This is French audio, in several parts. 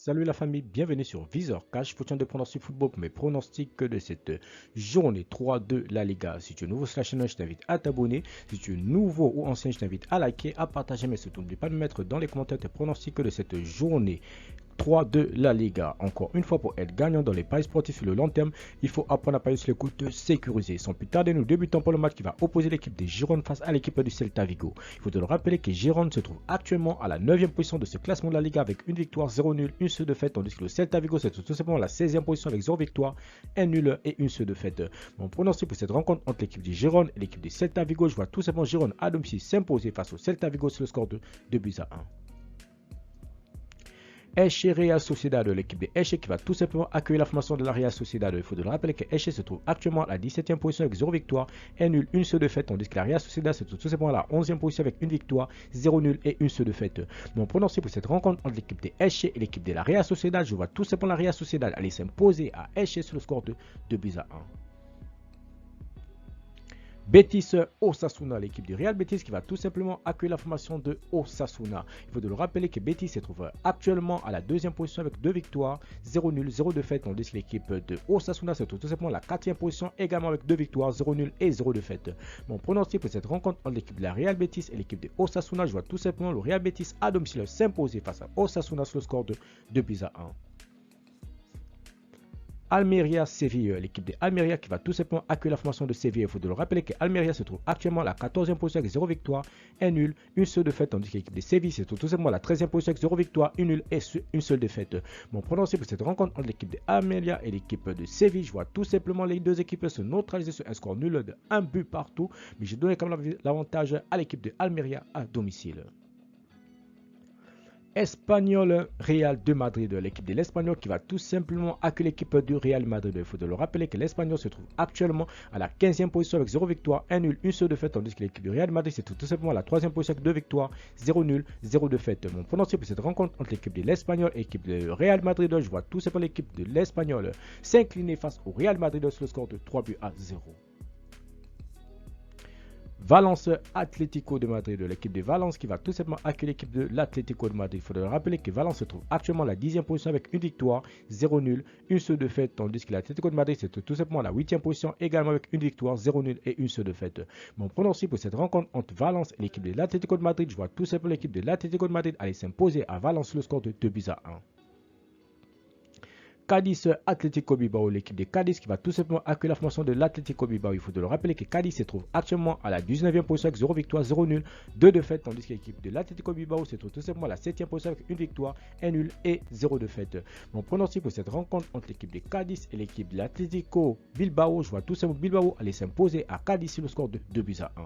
Salut la famille, bienvenue sur Viseur Cash, foutien de pronostics football pour mes pronostics de cette journée 3 de la Liga. Si tu es nouveau sur la chaîne, je t'invite à t'abonner. Si tu es nouveau ou ancien, je t'invite à liker, à partager, mais surtout n'oublie pas de mettre dans les commentaires tes pronostics de cette journée 3 de la Liga. Encore une fois, pour être gagnant dans les paris sportifs sur le long terme, il faut apprendre à parier sur les coups sécurisés. Sans plus tarder, nous débutons pour le match qui va opposer l'équipe des Girondins face à l'équipe du Celta Vigo. Il faut te le rappeler que Girondins se trouve actuellement à la 9e position de ce classement de la Liga avec une victoire, 0 nul, une seule défaite, tandis que le Celta Vigo se trouve tout simplement à la 16e position avec 0 victoire, 1 nul et une seule défaite. Mon pronostic pour cette rencontre entre l'équipe des Girondins et l'équipe du Celta Vigo, je vois tout simplement Girondins à domicile s'imposer face au Celta Vigo sur le score de 2 buts à 1. Elche Real Sociedad, l'équipe de Elche qui va tout simplement accueillir la formation de la Real Sociedad. Il faut te le rappeler que Elche se trouve actuellement à la 17e position avec 0 victoire, 1 nul, une seule défaite, tandis que la Real Sociedad se trouve tout simplement à la 11e position avec 1 victoire, 0 nul et une seule défaite. Mon pronostic pour cette rencontre entre l'équipe de Elche et l'équipe de la Real Sociedad, je vois tout simplement la Real Sociedad aller s'imposer à Elche sur le score de 2 buts à 1. Betis Osasuna, l'équipe du Real Betis qui va tout simplement accueillir la formation de Osasuna. Il faut te le rappeler que Betis se trouve actuellement à la 2e position avec 2 victoires, 0 nul, 0 défaite, tandis que l'équipe de Osasuna se trouve tout simplement à la 4e position également avec 2 victoires, 0 nul et 0 défaite. Mon pronostic pour cette rencontre entre l'équipe de la Real Betis et l'équipe de Osasuna, je vois tout simplement le Real Betis à domicile s'imposer face à Osasuna sur le score de 2 buts à 1. Almeria Séville, l'équipe de Almeria qui va tout simplement accueillir la formation de Séville. Il faut le rappeler que Almeria se trouve actuellement à la 14e position avec 0 victoire, 1 nul, une seule défaite, tandis que l'équipe de Séville se trouve tout simplement à la 13e position avec 0 victoire, 1 nul et une seule défaite. Mon pronostic pour cette rencontre entre l'équipe de Almeria et l'équipe de Séville, je vois tout simplement les deux équipes se neutraliser sur un score nul de 1 but partout, mais je donne quand même l'avantage à l'équipe de Almeria à domicile. Espagnol Real de Madrid, l'équipe de l'Espagnol qui va tout simplement accueillir l'équipe du Real Madrid. Il faut le rappeler que l'Espagnol se trouve actuellement à la 15e position avec 0 victoire, 1 nul, une seule défaite, tandis que l'équipe du Real Madrid se trouve tout simplement à la 3e position avec 2 victoires, 0 nul, 0 défaite. Mon pronostic pour cette rencontre entre l'équipe de l'Espagnol et l'équipe du Real Madrid, je vois tout simplement l'équipe de l'Espagnol s'incliner face au Real Madrid sur le score de 3 buts à 0. Valence Atlético de Madrid, l'équipe de Valence qui va tout simplement accueillir l'équipe de l'Atlético de Madrid. Il faudra rappeler que Valence se trouve actuellement à la 10e position avec une victoire, 0 nul, une seule défaite, tandis que l'Atlético de Madrid se trouve tout simplement à la 8e position également avec une victoire, 0 nul et une seule défaite. Mon pronostic pour cette rencontre entre Valence et l'équipe de l'Atlético de Madrid, je vois tout simplement l'équipe de l'Atlético de Madrid aller s'imposer à Valence sur le score de 2 buts à 1. Cadiz Atlético Bilbao, l'équipe de Cadiz qui va tout simplement accueillir la formation de l'Atlético Bilbao. Il faut te le rappeler que Cadiz se trouve actuellement à la 19e position avec 0 victoire, 0 nul, 2 défaites, tandis que l'équipe de l'Atlético Bilbao se trouve tout simplement à la 7e position avec 1 victoire, 1 nul et 0 défaite. Mon pronostic pour cette rencontre entre l'équipe de Cadiz et l'équipe de l'Atlético Bilbao, je vois tout simplement Bilbao aller s'imposer à Cadiz sur le score de 2 buts à 1.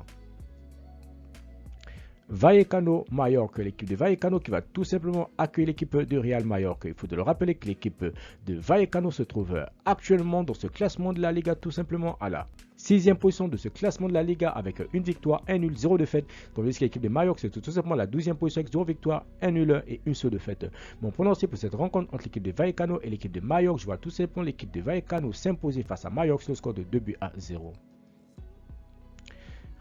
Vallecano Mallorca, l'équipe de Vallecano qui va tout simplement accueillir l'équipe de Real Mallorca. Il faut de le rappeler que l'équipe de Vallecano se trouve actuellement dans ce classement de la Liga tout simplement à la 6e position de ce classement de la Liga avec une victoire, 1 nul, 0 défaite, tandis que l'équipe de Mallorca se trouve tout simplement à la 12e position avec 0 victoire, 1 nul et une seule défaite. Mon pronostic pour cette rencontre entre l'équipe de Vallecano et l'équipe de Mallorca, je vois tout simplement l'équipe de Vallecano s'imposer face à Mallorca sur le score de 2 buts à 0.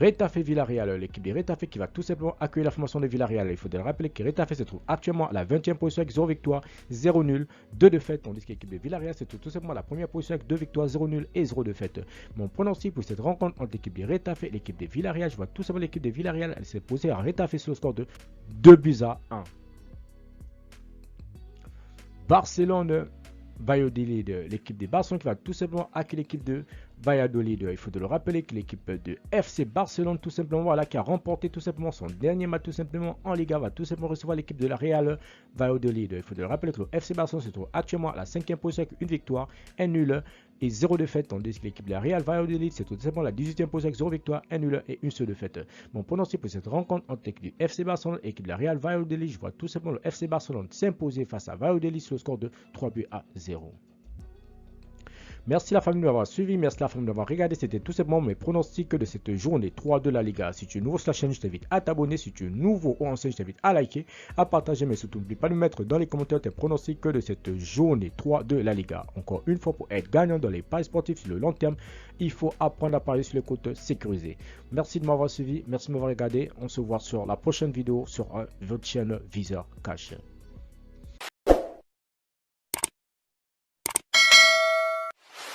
Retafe Villarreal, l'équipe de Retafe qui va tout simplement accueillir la formation de Villarreal. Il faut le rappeler que Retafe se trouve actuellement à la 20e position avec 0 victoire, 0 nul, 2 défaites, tandis que l'équipe de Villarreal se trouve tout simplement à la 1e position avec 2 victoires, 0 nul et 0 défaite. Mon pronostic pour cette rencontre entre l'équipe de Retafe et l'équipe de Villarreal, je vois tout simplement l'équipe de Villarreal, elle s'est posée à Retafe sur le score de 2 buts à 1. Barcelone Valladolid, l'équipe de Barcelone qui va tout simplement accueillir l'équipe de Valladolid. Il faut le rappeler que l'équipe de FC Barcelone tout simplement voilà, qui a remporté tout simplement son dernier match tout simplement en Liga va tout simplement recevoir l'équipe de la Real Valladolid. Il faut le rappeler que le FC Barcelone se trouve actuellement à la 5e position avec une victoire, 1 nul et 0 défaite, tandis que l'équipe de la Real Valladolid se trouve tout simplement à la 18e position avec 0 victoire, 1 nul et une seule défaite. Mon pronostic pour cette rencontre entre l'équipe du FC Barcelone et l'équipe de la Real Valladolid, je vois tout simplement le FC Barcelone s'imposer face à Valladolid sur le score de 3 buts à 0. Merci la famille de m'avoir suivi, merci la famille de m'avoir regardé. C'était tout simplement mes pronostics de cette journée 3 de la Liga. Si tu es nouveau sur la chaîne, je t'invite à t'abonner. Si tu es nouveau ou ancien, je t'invite à liker, à partager, mais surtout n'oublie pas de mettre dans les commentaires tes pronostics de cette journée 3 de la Liga. Encore une fois, pour être gagnant dans les paris sportifs sur le long terme, il faut apprendre à parier sur les comptes sécurisés. Merci de m'avoir suivi, merci de m'avoir regardé. On se voit sur la prochaine vidéo sur votre chaîne Viseur Cash.